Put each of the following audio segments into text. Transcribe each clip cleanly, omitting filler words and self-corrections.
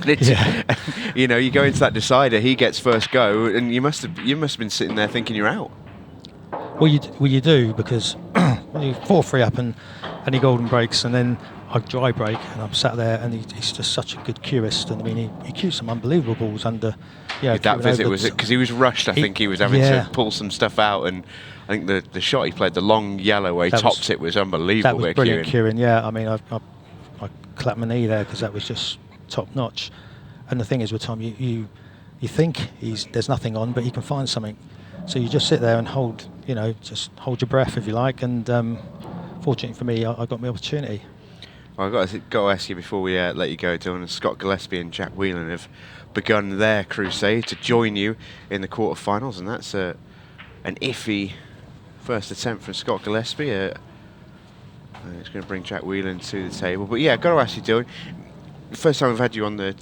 And it's, you know, you go into that decider, he gets first go, and you must have been sitting there thinking you're out. Well, you do, because when you 4-3 up and he golden breaks, and then I dry break, and I'm sat there, and he's just such a good cueist, and I mean he cued some unbelievable balls under. Yeah, that visit, was it because he was rushed? I think he was having to pull some stuff out, and I think the shot he played, the long yellow where he topped it, was unbelievable. That was brilliant cueing. Yeah, I mean I clapped my knee there because that was just top notch. And the thing is with Tom, you think there's nothing on, but he can find something. So you just sit there and hold your breath if you like. And fortunately for me, I got my opportunity. Well, I've got to ask you before we let you go, Dylan. Scott Gillespie and Jack Whelan have begun their crusade to join you in the quarterfinals, and that's an iffy first attempt from Scott Gillespie. It's going to bring Jack Whelan to the table. But yeah, I've got to ask you, Dylan. The first time we've had you in the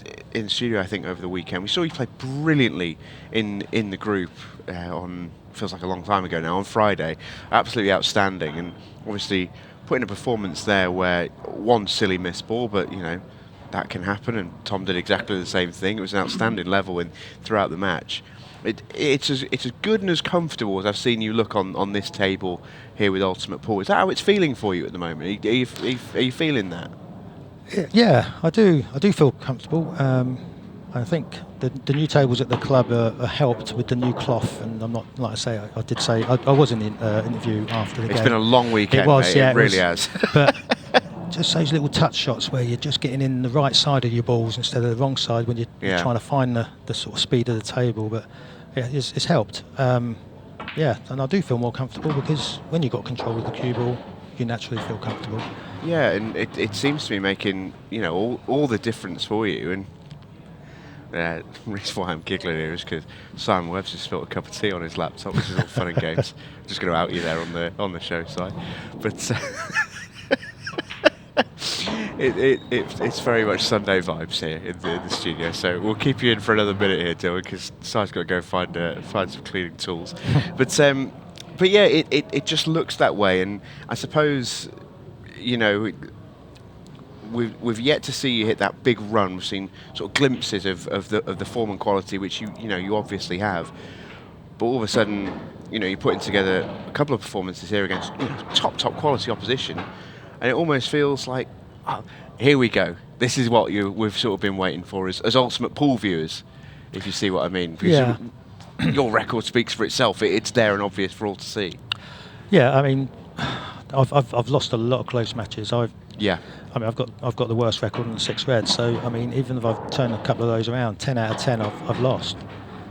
studio, I think, over the weekend, we saw you play brilliantly in the group on, feels like a long time ago now, on Friday. Absolutely outstanding, and obviously putting a performance there where one silly missed ball, but you know that can happen, and Tom did exactly the same thing. It was an outstanding level throughout the match. It's as good and as comfortable as I've seen you look on this table here with Ultimate Pool. Is that how it's feeling for you at the moment? Are you feeling that? Yeah, I do feel comfortable. I think the new tables at the club are helped with the new cloth, and I'm not, like I say, I did say I was in the interview after the game. It's been a long weekend, it was, mate. yeah, it really has. But just those little touch shots where you're just getting in the right side of your balls instead of the wrong side when you're trying to find the sort of speed of the table. But yeah, it's helped. Yeah, and I do feel more comfortable because when you've got control of the cue ball, you naturally feel comfortable. Yeah, and it seems to be making, you know, all the difference for you. And the reason why I'm giggling here is because Simon Webb's just spilled a cup of tea on his laptop, which is all fun and games. I'm just going to out you there on the show side, but it's very much Sunday vibes here in the studio. So we'll keep you in for another minute here, Dylan, because Si's got to go find some cleaning tools. But yeah, it just looks that way, and I suppose, you know, we've yet to see you hit that big run. We've seen sort of glimpses of the form and quality, which you obviously have. But all of a sudden, you know, you're putting together a couple of performances here against top quality opposition, and it almost feels like, oh, here we go. This is what we've sort of been waiting for as Ultimate Pool viewers, if you see what I mean. Because your record speaks for itself. It's there and obvious for all to see. Yeah, I mean, I've lost a lot of close matches. I mean, I've got the worst record in the 6 reds. So I mean, even if I've turned a couple of those around, 10 out of 10 I've lost.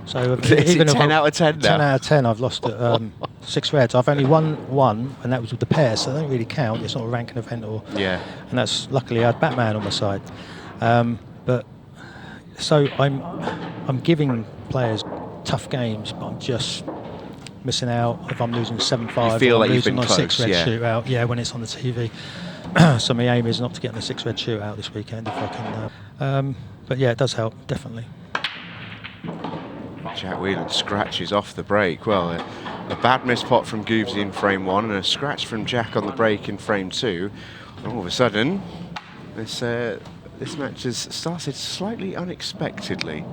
So even 10 out of 10 now? 10 out of 10 I've lost at 6 reds. I've only won one, and that was with the pair, so they don't really count. It's not a ranking event, and that's luckily I had Batman on my side. But so I'm giving players tough games, but I'm just missing out if I'm losing 7-5. You feel like losing you've been on close, 6 red shootout. Yeah, when it's on the TV. So my aim is not to get in the 6 red shootout this weekend if I can. But yeah, it does help, definitely. Jack Whelan scratches off the break. Well, a bad miss pot from Goobsy in frame 1 and a scratch from Jack on the break in frame 2. And all of a sudden, this match has started slightly unexpectedly.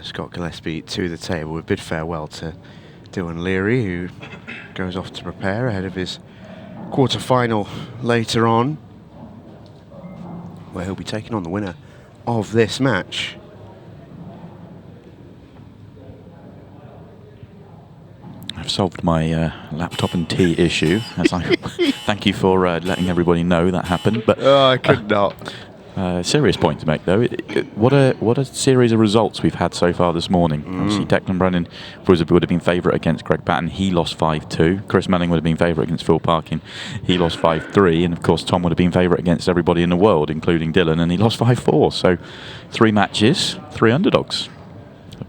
Scott Gillespie to the table. We bid farewell to Dylan Leary, who goes off to prepare ahead of his quarter-final later on, where he'll be taking on the winner of this match. I've solved my laptop and tea issue. As I thank you for letting everybody know that happened. But I could not. Serious point to make, though. What a series of results we've had so far this morning. Obviously, Declan Brennan would have been favourite against Greg Patton. He lost 5-2. Chris Melling would have been favourite against Phil Parkin. He lost 5-3. And, of course, Tom would have been favourite against everybody in the world, including Dylan, and he lost 5-4. So 3 matches, 3 underdogs.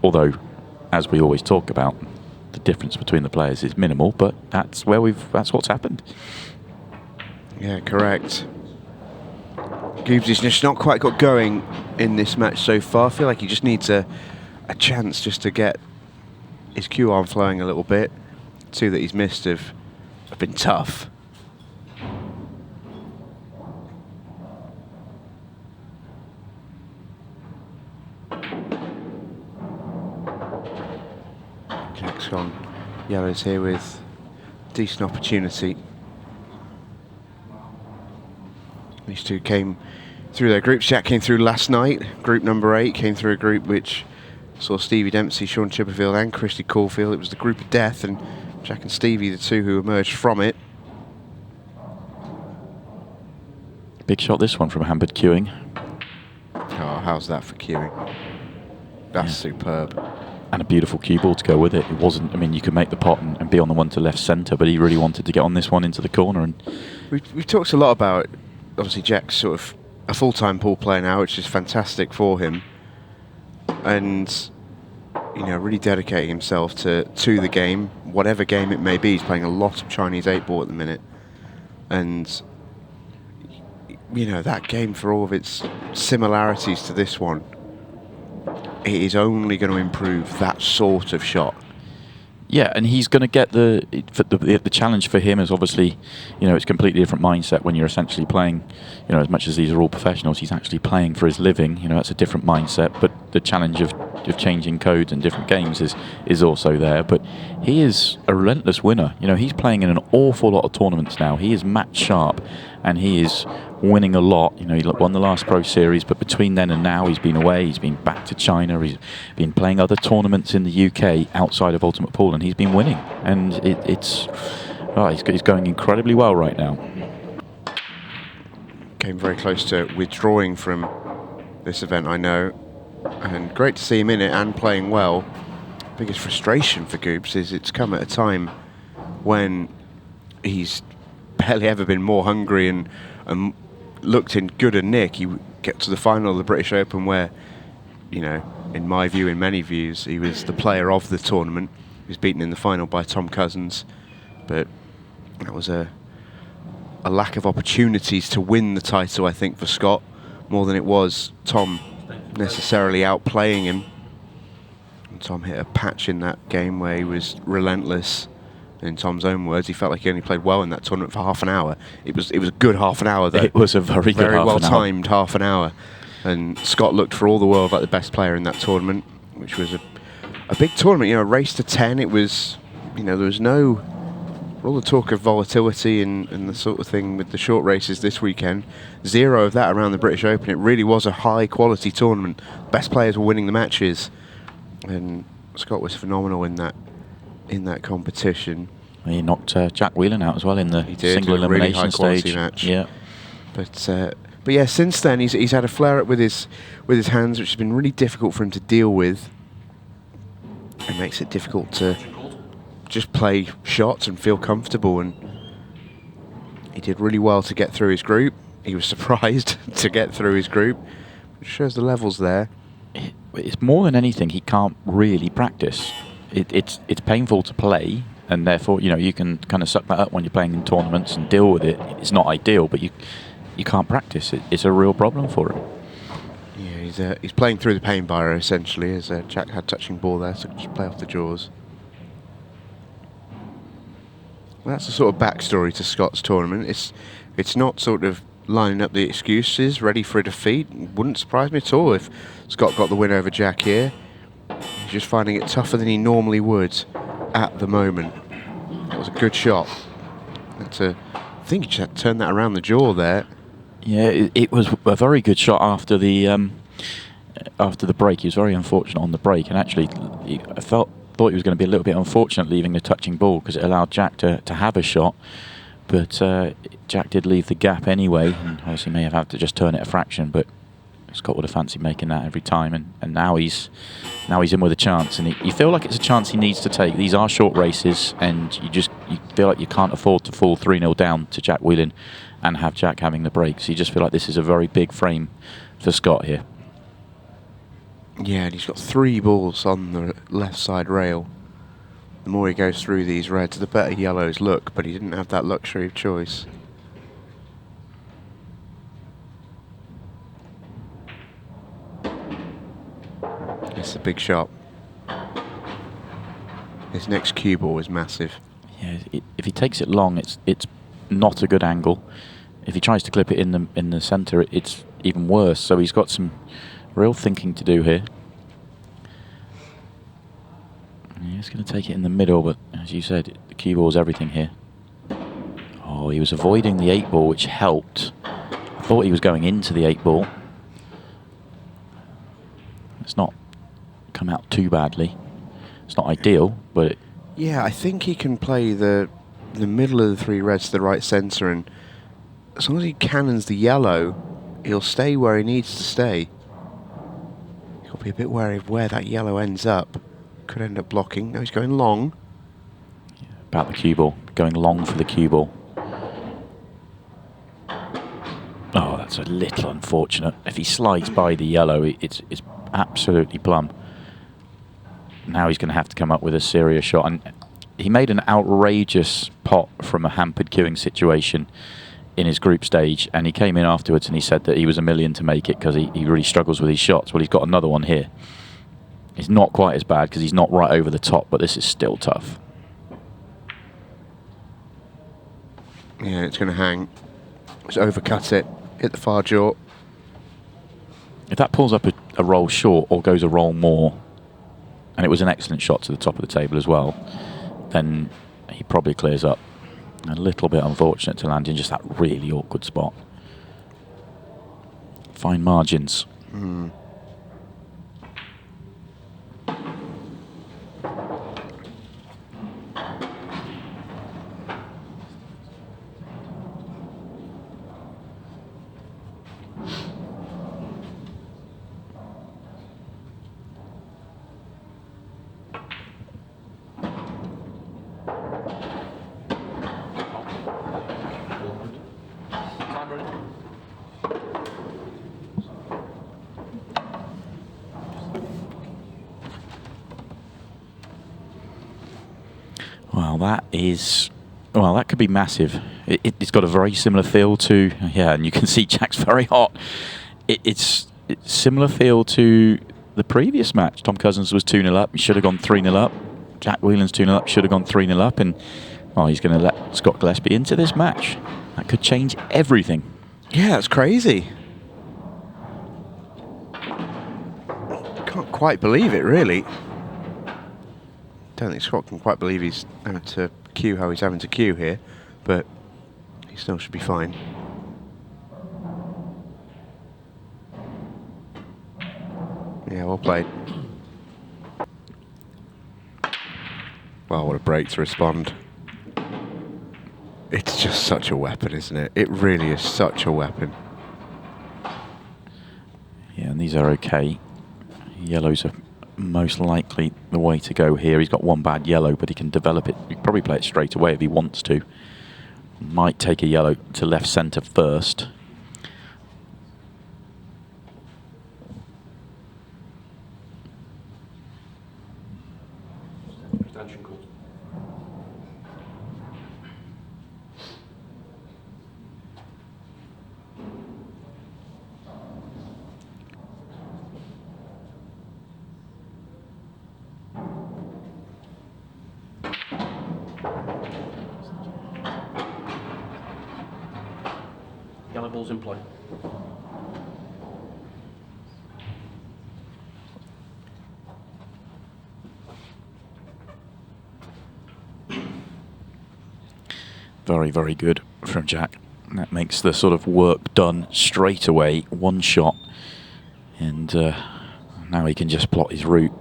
Although, as we always talk about, the difference between the players is minimal, but that's what's happened. Yeah, correct. Goobs has just not quite got going in this match so far. I feel like he just needs a chance just to get his cue arm flowing a little bit. 2 that he's missed have been tough. Jack's on yellows here with decent opportunity. These 2 came through their groups. Jack came through last night. Group number 8 came through a group which saw Stevie Dempsey, Sean Chipperfield and Christy Caulfield. It was the group of death, and Jack and Stevie, the 2 who emerged from it. Big shot, this one, from Hampered Queuing. Oh, how's that for queuing? That's superb. And a beautiful cue ball to go with it. It wasn't, I mean, you could make the pot and be on the one to left centre, but he really wanted to get on this one into the corner. And We've talked a lot about, obviously, Jack's sort of a full-time pool player now, which is fantastic for him. And, you know, really dedicating himself to the game, whatever game it may be. He's playing a lot of Chinese 8-ball at the minute. And, you know, that game, for all of its similarities to this one, it is only going to improve that sort of shot. yeah, and he's going to get the challenge for him is obviously, you know, it's a completely different mindset when you're essentially playing, you know, as much as these are all professionals, he's actually playing for his living. You know, that's a different mindset. But the challenge of changing codes and different games is also there. But he is a relentless winner. You know, he's playing in an awful lot of tournaments now. He is match sharp, and he is winning a lot. You know, he won the last Pro Series, but between then and now, he's been away. He's been back to China. He's been playing other tournaments in the UK outside of Ultimate Pool, and he's been winning. And he's going incredibly well right now. Came very close to withdrawing from this event, I know, and great to see him in it and playing well. Biggest frustration for Goobs is it's come at a time when he's barely ever been more hungry and looked in good a nick. He get to the final of the British Open where, you know, in my view, in many views, he was the player of the tournament. He was beaten in the final by Tom Cousins, but that was a lack of opportunities to win the title, I think, for Scott, more than it was Tom necessarily outplaying him. And Tom hit a patch in that game where he was relentless. In Tom's own words, he felt like he only played well in that tournament for half an hour. It was a good half an hour, though. It was a very good half well timed half an hour. And Scott looked for all the world like the best player in that tournament, which was a big tournament. You know, a race to 10. It was, you know, there was no, all the talk of volatility and the sort of thing with the short races this weekend. Zero of that around the British Open. It really was a high quality tournament. Best players were winning the matches, and Scott was phenomenal in that competition. He knocked Jack Whelan out as well in the single elimination really stage. Match. Yeah, but yeah, since then he's had a flare up with his hands, which has been really difficult for him to deal with. It makes it difficult to just play shots and feel comfortable. And he did really well to get through his group. He was surprised to get through his group, which shows the levels there. It's more than anything he can't really practice. It's painful to play, and therefore, you know, you can kind of suck that up when you're playing in tournaments and deal with it. It's not ideal, but you can't practice it. It's a real problem for him. Yeah, he's playing through the pain barrier essentially, as Jack had touching ball there, so just play off the jaws. Well, that's the sort of backstory to Scott's tournament. It's not sort of lining up the excuses, ready for a defeat. It wouldn't surprise me at all if Scott got the win over Jack here. He's just finding it tougher than he normally would at the moment. That was a good shot. I think he just had to turn that around the jaw there. Yeah, it was a very good shot after the break. He was very unfortunate on the break, and actually, I thought he was going to be a little bit unfortunate leaving the touching ball because it allowed Jack to have a shot. But Jack did leave the gap anyway, and obviously may have had to just turn it a fraction. But Scott would have fancied making that every time, and now he's in with a chance, and you feel like it's a chance he needs to take. These are short races, and you feel like you can't afford to fall 3-0 down to Jack Whelan and have Jack having the break. So you just feel like this is a very big frame for Scott here. Yeah, and he's got 3 balls on the left side rail. The more he goes through these reds, the better yellows look, but he didn't have that luxury of choice. It's a big shot. His next cue ball is massive. Yeah, if he takes it long, it's not a good angle. If he tries to clip it in the centre, it's even worse. So he's got some real thinking to do here. He's going to take it in the middle, but as you said, the cue ball is everything here. Oh, he was avoiding the 8 ball, which helped. I thought he was going into the 8 ball. It's not come out too badly. It's not ideal, but yeah, I think he can play the middle of the 3 reds to the right centre, and as long as he cannons the yellow, he'll stay where he needs to stay. He'll be a bit wary of where that yellow ends up. Could end up blocking. No, he's going long. Yeah, about the cue ball, going long for the cue ball. Oh, that's a little unfortunate. If he slides by the yellow, it's absolutely plumb. Now he's going to have to come up with a serious shot. And he made an outrageous pot from a hampered queuing situation in his group stage, and he came in afterwards and he said that he was a million to make it because he really struggles with his shots. Well, he's got another one here. It's not quite as bad because he's not right over the top, but this is still tough. Yeah, it's going to hang. Just overcut it. Hit the far jaw. If that pulls up a roll short or goes a roll more, and it was an excellent shot to the top of the table as well, then he probably clears up. A little bit unfortunate to land in just that really awkward spot. Fine margins. Well, that could be massive. It's got a very similar feel to, yeah, and you can see Jack's very hot. It's similar feel to the previous match. Tom Cousins was 2-0 up. He should have gone 3-0 up. Jack Whelan's 2-0 up, should have gone 3-0 up. And, oh, he's going to let Scott Gillespie into this match. That could change everything. Yeah, that's crazy. Can't quite believe it, really. Don't think Scott can quite believe he's having to cue how he's having to cue here, but he still should be fine. Yeah, well played. Well, what a break to respond. It's just such a weapon, isn't it? It really is such a weapon. Yeah, and these are okay. Yellows are most likely the way to go here. He's got one bad yellow, but he can develop it. He can probably play it straight away if he wants to. Might take a yellow to left centre first. Yellow ball's in play. Very, very good from Jack. That makes the sort of work done straight away, one shot. And now he can just plot his route.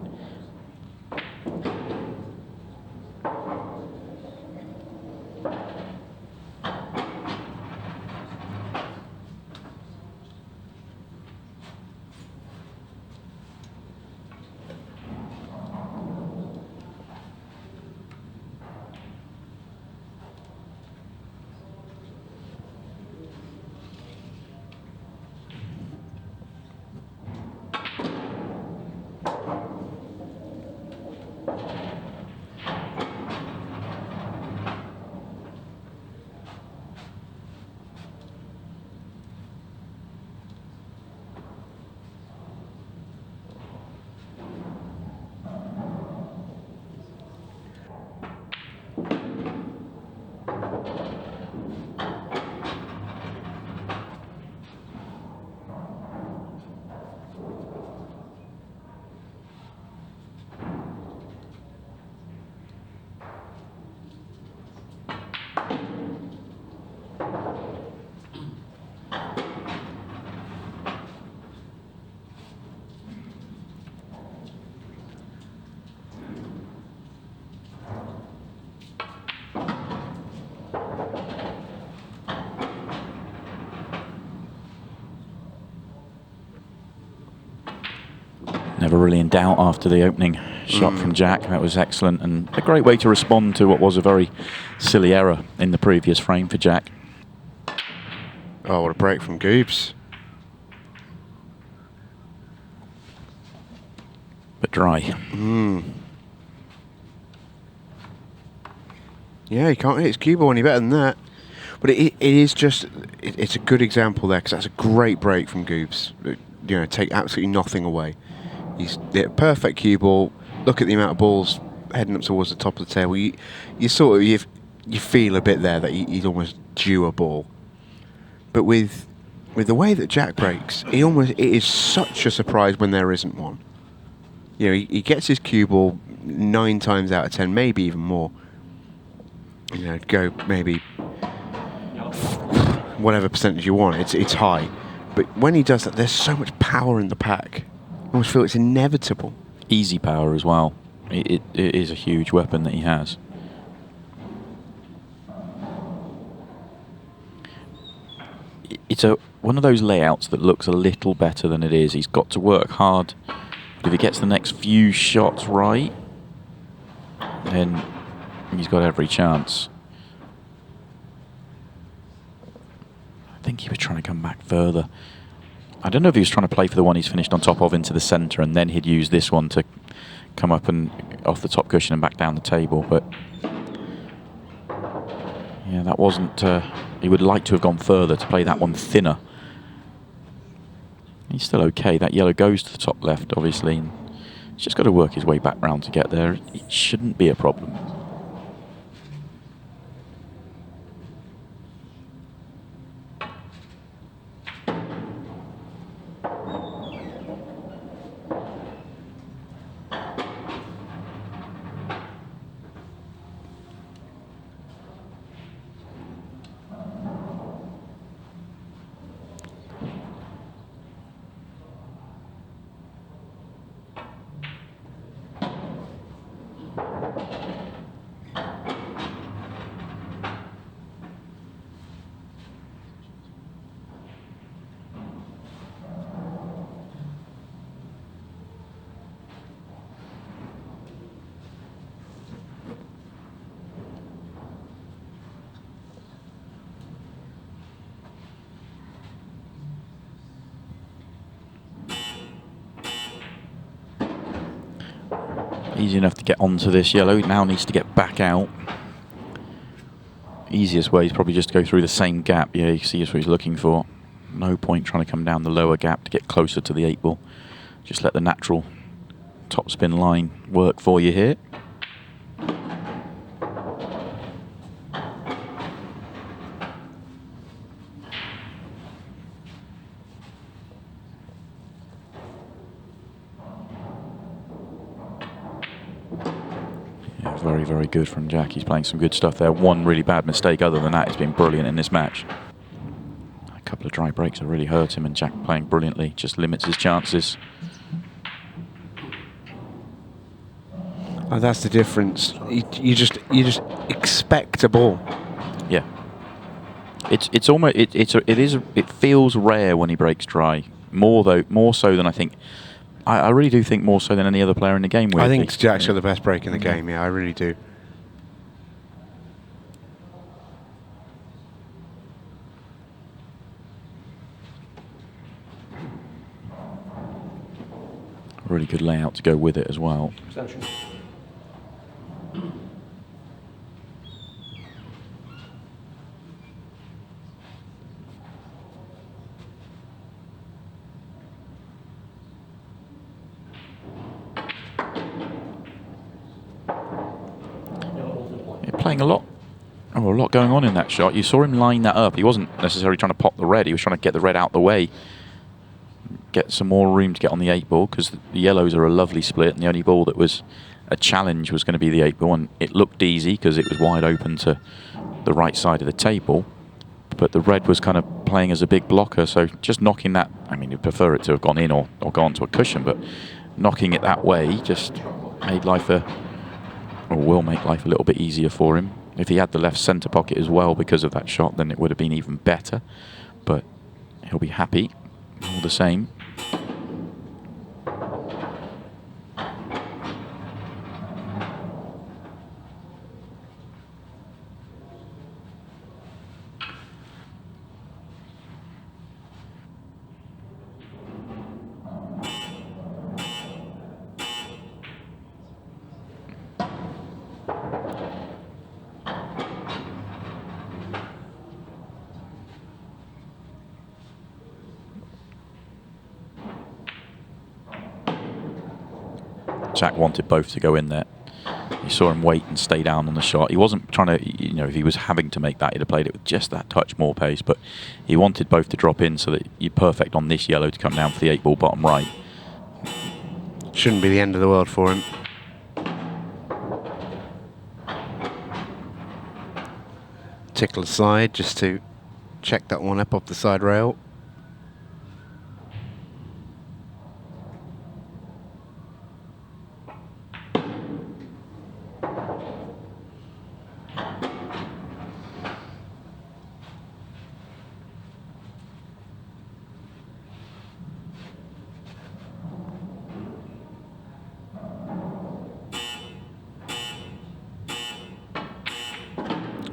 Never really in doubt after the opening shot from Jack. That was excellent and a great way to respond to what was a very silly error in the previous frame for Jack. Oh, what a break from Goobs. But dry. Yeah, he can't hit his cue ball any better than that. But it's a good example there, because that's a great break from Goobs. You know, take absolutely nothing away. He's hit a perfect cue ball. Look at the amount of balls heading up towards the top of the table. You feel a bit there that he's almost due a ball. But with the way that Jack breaks, it is such a surprise when there isn't one. You know, he gets his cue ball 9 times out of 10, maybe even more. You know, go maybe whatever percentage you want. It's high, but when he does that, there's so much power in the pack. I almost feel it's inevitable. Easy power as well. It is a huge weapon that he has. It's one of those layouts that looks a little better than it is. He's got to work hard. But if he gets the next few shots right, then he's got every chance. I think he was trying to come back further. I don't know if he was trying to play for the one he's finished on top of into the centre, and then he'd use this one to come up and off the top cushion and back down the table. But yeah, that wasn't. He would like to have gone further to play that one thinner. He's still okay. That yellow goes to the top left, obviously. And he's just got to work his way back round to get there. It shouldn't be a problem. Easy enough to get onto this yellow. Now needs to get back out. Easiest way is probably just to go through the same gap. Yeah, you see that's what he's looking for. No point trying to come down the lower gap to get closer to the 8 ball. Just let the natural topspin line work for you here. Very, very good from Jack. He's playing some good stuff there. One really bad mistake. Other than that, he's been brilliant in this match. A couple of dry breaks have really hurt him, and Jack playing brilliantly just limits his chances. Oh, that's the difference. You just expect a ball. Yeah. It's almost it feels rare when he breaks dry. More so than I think. I really do think more so than any other player in the game. I think Jack's got the best break in the game. Yeah, I really do. Really good layout to go with it as well. Extension. Playing a lot going on in that shot. You saw him line that up. He wasn't necessarily trying to pop the red. He was trying to get the red out the way, get some more room to get on the 8 ball, because the yellows are a lovely split, and the only ball that was a challenge was going to be the 8 ball, and it looked easy because it was wide open to the right side of the table. But the red was kind of playing as a big blocker, so just knocking that, I mean, you'd prefer it to have gone in or gone to a cushion, but knocking it that way just made life will make life a little bit easier for him. If he had the left centre pocket as well because of that shot, then it would have been even better. But he'll be happy all the same. Jack wanted both to go in there. You saw him wait and stay down on the shot. He wasn't trying to, if he was having to make that, he'd have played it with just that touch more pace, but he wanted both to drop in so that you're perfect on this yellow to come down for the 8 ball bottom right. Shouldn't be the end of the world for him. Tickle aside just to check that one up off the side rail.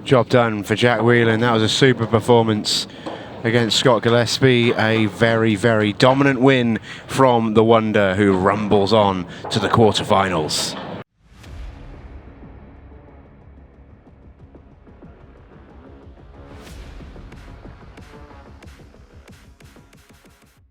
Job done for Jack Whelan. That was a super performance against Scott Gillespie. A very, very dominant win from the Wonder, who rumbles on to the quarterfinals.